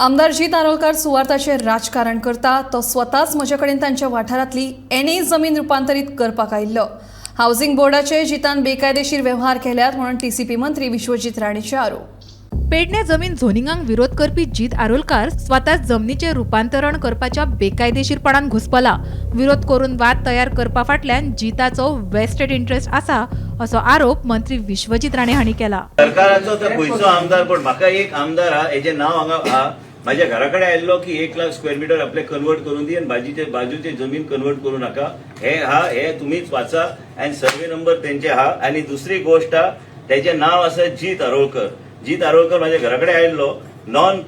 आमदार जीत आरोलकर सुवार्थाचे राजकारण करता तो स्वताच म्हजे कडेन तांच्या वाठारांतली एनए जमीन रुपांतरीत करपाक आयिल्लो। हावसिंग बोर्डाचे जितान बेकायदेशीर व्यवहार केल्यात म्हणून टीसीपी मंत्री विश्वजीत राणेचे आरोप। पेडणे जमीन झोनिंगाक विरोध करपी जीत आरोलकार स्वता जमनीचे रूपांतरण करपाच्या बेकायदेशीरपणान घुसपला। विरोध करून वाद तयार करपा फाटल्यान जिताचो वेस्टेड इंटरेस्ट आसा असो आरोप मंत्री विश्वजीत राणे हांणी केला। सरकाराचो तर खंयचो आमदार पण म्हाका एक आमदार हा हेजे नाव हांगा माझ्या घराकडे आयिल्लो की 1 लाख स्क्वेअर मीटर आपले कन्वर्ट करून दी आणि बाजूचे जमीन कन्वर्ट करू नका। हे तुम्हीच वाचा आणि सर्वे नंबर त्यांचे हा। आणि दुसरी गोष्ट त्याचे नाव आसा जीत आरोलकर। जीत आरोलकर माझ्या घराकडे आयिल्लो non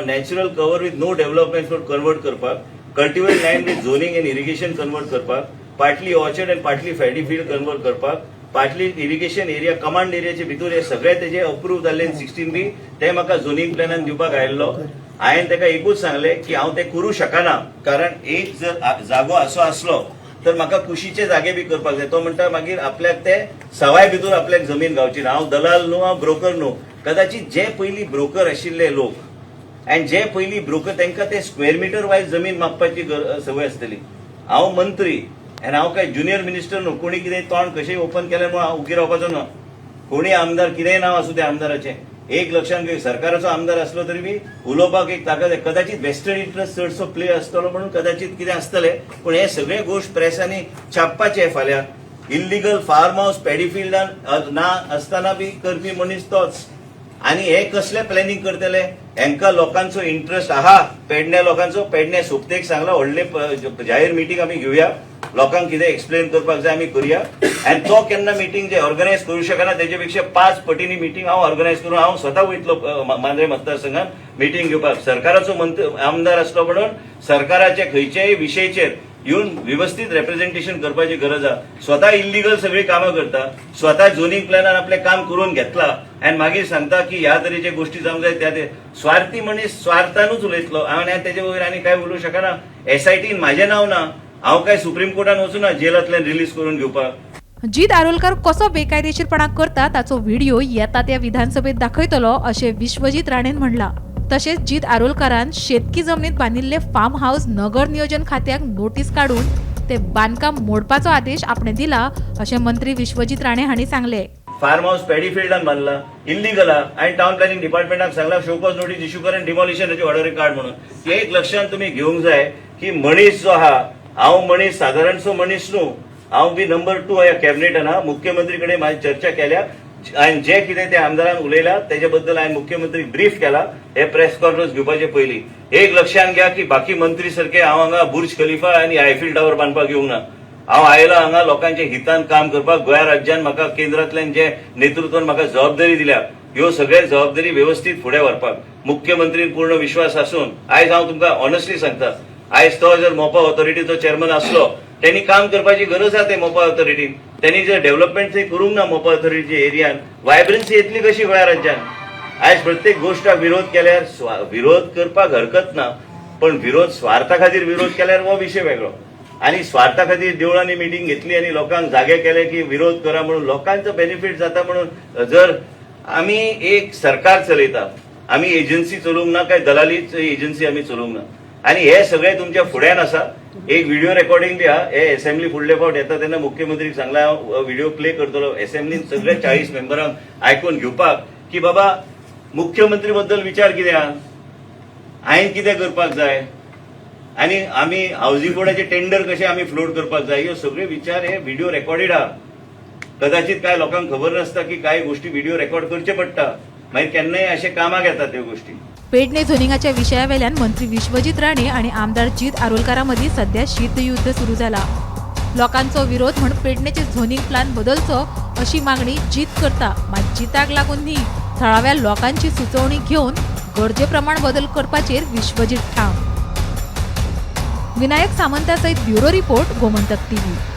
natural cover with no development for convert करपाक, cultivate land with zoning and irrigation convert करपाक, partly orchard and partly paddy field convert करपाक, पार्टली इरिगेशन एरिया कमांड एरियाचे भितर हे सगळे तेजे अप्रूव्ह जाल्ले 16B ते म्हाका झोनिंग प्लॅनान दिवपाक आयिल्लो। हांवें ताका एकूच सांगले की हांव ते करू शकना, कारण एक जर जागो असो आसलो तर म्हाका कुशीचे जागे बी करपाक जाय। तो म्हणटा मागीर आपल्याक ते सवाय भितर आपल्याक जमीन गावची ना। हांव दलाल न्हू, हांव ब्रोकर न्हू। कदाचित जे पयलीं ब्रोकर आशिल्ले लोक आनी जे पयलीं ब्रोकर तांकां ते स्क्वेअर मीटर वायज जमीन मापपाची सवय आसतली। हांव मंत्री आनी हांव काय ज्युनियर मिनिस्टर न्हू। कोणी कितें तोंड कशेंय ओपन केलें म्हणून हांव उगी रावपाचो ना। कोणी आमदार कितेंय नांव आसूं त्या आमदाराचें, एक लक्षात घे, सरकाराचो आमदार असलो तरी बी उलोवपाक एक ताकद आहे। कदाचित वेस्टर्न इंटरेस्ट चडसो प्ले आसतलो म्हणून कदाचित कितें आसतलें, पण हे सगळे गोष्ट प्रेसांनी छापपाचे फाल्यां। इल्लीगल फार्म हाऊस पॅडीफिल्डान ना आसतना बी करपी मनीस तोच। आणि हे कसले प्लॅनिंग करतले? हांकां लोकांचो इंटरेस्ट आहा, पेडण्या लोकांचो। पेडण्या सोबतेक सांगला व्हडले जाहीर मिटींग आमी घेवया, लोकांक कितें एक्सप्लेन करपाक जाय आमी करूया। आनी तो केन्ना मिटींग जे ऑर्गनायज करू शकना तेजे पेक्षा 5 पटींनी मिटींग हांव ऑर्गनायज करून हांव स्वता वयतलो मांद्रे मतदारसंघात मिटींग घेवपाक। सरकाराचो आमदार आसलो म्हणून सरकाराचे खंयच्याय विशयाचेर येऊन व्यवस्थित रिप्रेझेंटेशन करपाची गरज आहे। स्वतः इल्लीगल सगळी कामं करता, स्वतः झोनिंग प्लॅनान आपले काम करून घेतला आणि मागीर सांगता की ह्या तरेचे गोष्टी जावंक जाय। त्या स्वार्थी मनीस स्वार्थानूच उलयतलो। हांव तेजे वयर आनी काय उलोवंक शकना। SITन म्हाजें नांव ना, हांव काय सुप्रीम कोर्टान वचूना जेलांतल्यान रिलीज करून घेवपाक। जीत आरोलकर कसो बेकायदेशीरपणा करता ताचो व्हिडिओ येता त्या विधानसभेत दाखयतलो अशें विश्वजीत राणेन म्हणला। तशेंच जीत आरोलकरान शेतकी जमनीत बांदिल्ले फार्म हाऊस नगर नियोजन खात्याक नोटीस काढून ते बांदकाम मोडपाचो आदेश आपणे दिला अशें मंत्री विश्वजीत राणे हांणी सांगले। फार्म हाऊस पॅडीफिल्डान बांदला, इल्लीगल आणि टाउन प्लॅनिंग डिपार्टमेंटाक सांगला शोकॉज नोटीस इश्यू कर डिमॉलिशनाची ऑर्डर काढ म्हणून। एक लक्षात तुम्ही घेवंक जाय की मनीस जो आहा, हांव मनीस साधारणसो मनीस न्हू। हांव बी नंबर 2 ह्या कॅबिनेटान हा। मुख्यमंत्री कडेन म्हाजी चर्चा केल्या आणि जे कितें ते आमदारान उलयला तेजे बद्दल हांवें मुख्यमंत्रीक ब्रीफ केला हे प्रेस कॉन्फरन्स घेवपाचे पयलीं। एक लक्षात घ्या की बाकी मंत्री सारखे हांव हांगा बुर्ज खलिफा आनी आयफील टावर बांदपाक येवंक ना। हांव आयला हांगा लोकांच्या हितान काम करपाक। गोंय राज्यान म्हाका केंद्रांतल्यान जे नेतृत्वान म्हाका जबाबदारी दिल्या, ह्यो सगळे जबाबदारी व्यवस्थित फुडें व्हरपाक मुख्यमंत्रीन पूर्ण विश्वास आसून आयज हांव तुमकां ऑनेस्टली सांगता, आयज तो जर मोपा ऑथॉरिटीचो चेअरमन आसलो त्यांनी काम करपाची गरज आहे। ते मोपा ऑथॉरिटीन त्यांनी जर डेव्हलपमेंट थंय करूंक ना, मोपा ऑथॉरिटीच्या एरियान वायब्रन्सी येतली कशी गोंय राज्यान? आयज प्रत्येक गोष्टाक विरोध केल्यार विरोध करपाक हरकत ना, पण विरोध स्वार्था खातीर विरोध केल्यार हो विशय वेगळो। आणि स्वार्था खातीर देवळांनी मिटींग घेतली आणि लोकांक जागे केले की विरोध करा म्हणून, लोकांचो बेनिफिट जाता म्हणून। जर आमी एक सरकार चलयता, आमी एजन्सी चलोवंक ना, काय दलाली एजन्सी आमी चलोवंक ना। आणि हे सगळे तुमच्या फुड्यान आसा। एक व्हिडिओ रेकॉर्डिंग बी हा, हे असेंब्ली फुडले फावट येता तेन्ना मुख्यमंत्रीक सांगला हांव व्हिडिओ प्ले करतलो असेंब्लीन सगळे 40 मेंबरांक आयकून घेवपाक की बाबा मुख्यमंत्री बद्दल विचार कितें हा, हांवें कितें करपाक जाय, आणि आमी हावसिंग बोर्डाचे टेंडर कशें आमी फ्लोट करपाक जाय, ह्यो सगळे विचार हे व्हिडिओ रेकॉर्डेड हा। कदाचित काय लोकांक खबर नासता की काय गोष्टी व्हिडिओ रेकॉर्ड करचे पडटा, मागीर केन्नाय अशे कामाक येतात त्यो गोष्टी। पेडणे झोनिंगाच्या विशयावेल्यान मंत्री विश्वजीत राणे आणि आमदार जीत आरोलकरा मदीं सध्या शीतयुद्ध सुरू जाला। लोकांचो विरोध म्हूण पेडणेचे झोनिंग प्लान बदलचो अशी मागणी जीत करता, मात जिताक लागून न्ही, थळाव्या लोकांची सुचोवणी घेवन गरजे प्रमाण बदल करपाचेर विश्वजीत ठाम। विनायक सामंता सयत ब्युरो रिपोर्ट गोमंतक TV।